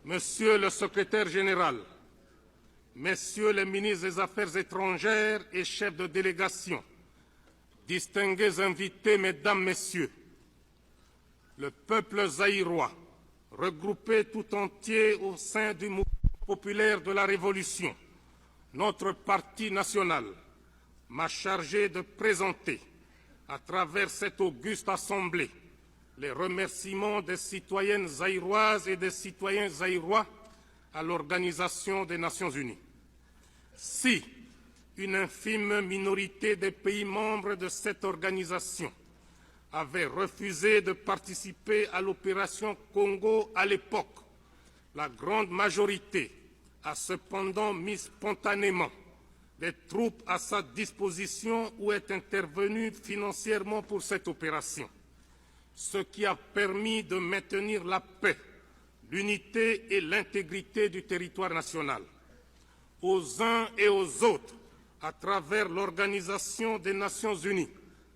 Monsieur le secrétaire général, Messieurs les ministres des Affaires étrangères et chefs de délégation, distingués invités, Mesdames, Messieurs, le peuple zaïrois, regroupé tout entier au sein du mouvement populaire de la Révolution, notre parti national, m'a chargé de présenter, à travers cette auguste assemblée, les remerciements des citoyennes zaïroises et des citoyens zaïrois à l'Organisation des Nations Unies. Si une infime minorité des pays membres de cette organisation avait refusé de participer à l'opération Congo à l'époque, la grande majorité a cependant mis spontanément des troupes à sa disposition ou est intervenue financièrement pour cette opération, ce qui a permis de maintenir la paix, l'unité et l'intégrité du territoire national. Aux uns et aux autres, à travers l'Organisation des Nations Unies,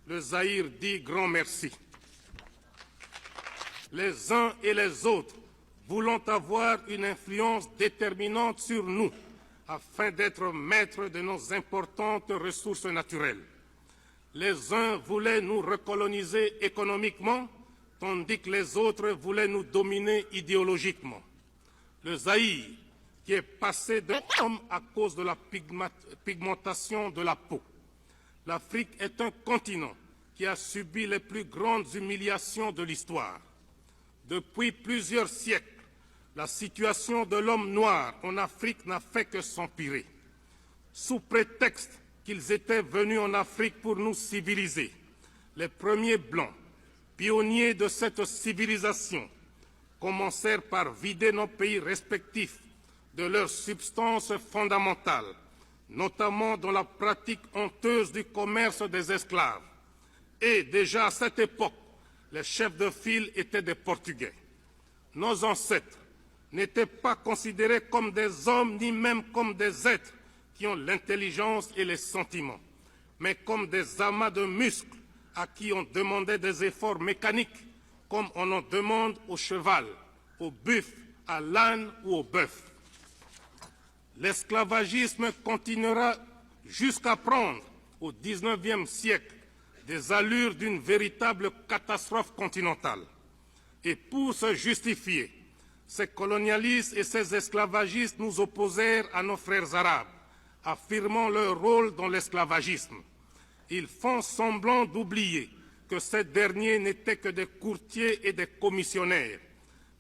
le Zaïre dit grand merci. Les uns et les autres voulons avoir une influence déterminante sur nous afin d'être maîtres de nos importantes ressources naturelles. Les uns voulaient nous recoloniser économiquement, tandis que les autres voulaient nous dominer idéologiquement. Le Zaïre, qui est passé de l'homme à cause de la pigmentation de la peau. L'Afrique est un continent qui a subi les plus grandes humiliations de l'histoire. Depuis plusieurs siècles, la situation de l'homme noir en Afrique n'a fait que s'empirer. Sous prétexte qu'ils étaient venus en Afrique pour nous civiliser, les premiers Blancs, pionniers de cette civilisation, commencèrent par vider nos pays respectifs de leurs substances fondamentales, notamment dans la pratique honteuse du commerce des esclaves. Et déjà à cette époque, les chefs de file étaient des Portugais. Nos ancêtres n'étaient pas considérés comme des hommes, ni même comme des êtres qui ont l'intelligence et les sentiments, mais comme des amas de muscles à qui on demandait des efforts mécaniques, comme on en demande au cheval, au buffle, à l'âne ou au bœuf. L'esclavagisme continuera jusqu'à prendre, au XIXe siècle, des allures d'une véritable catastrophe continentale. Et pour se justifier, ces colonialistes et ces esclavagistes nous opposèrent à nos frères arabes, affirmant leur rôle dans l'esclavagisme. Ils font semblant d'oublier que ces derniers n'étaient que des courtiers et des commissionnaires,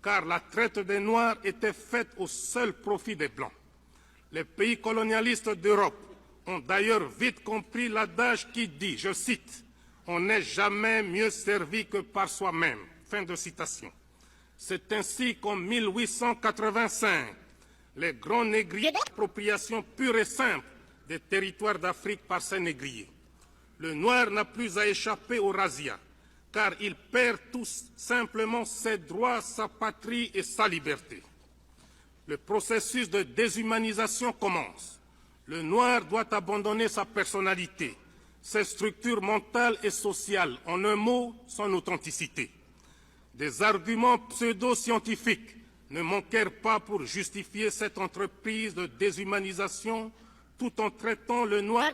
car la traite des Noirs était faite au seul profit des Blancs. Les pays colonialistes d'Europe ont d'ailleurs vite compris l'adage qui dit, je cite, « On n'est jamais mieux servi que par soi-même ». Fin de citation. C'est ainsi qu'en 1885, les grands négriers d'appropriation pure et simple des territoires d'Afrique par ces négriers. Le noir n'a plus à échapper au razzia, car il perd tout simplement ses droits, sa patrie et sa liberté. Le processus de déshumanisation commence. Le noir doit abandonner sa personnalité, ses structures mentales et sociales, en un mot, son authenticité. Des arguments pseudo-scientifiques ne manquèrent pas pour justifier cette entreprise de déshumanisation tout en traitant le noir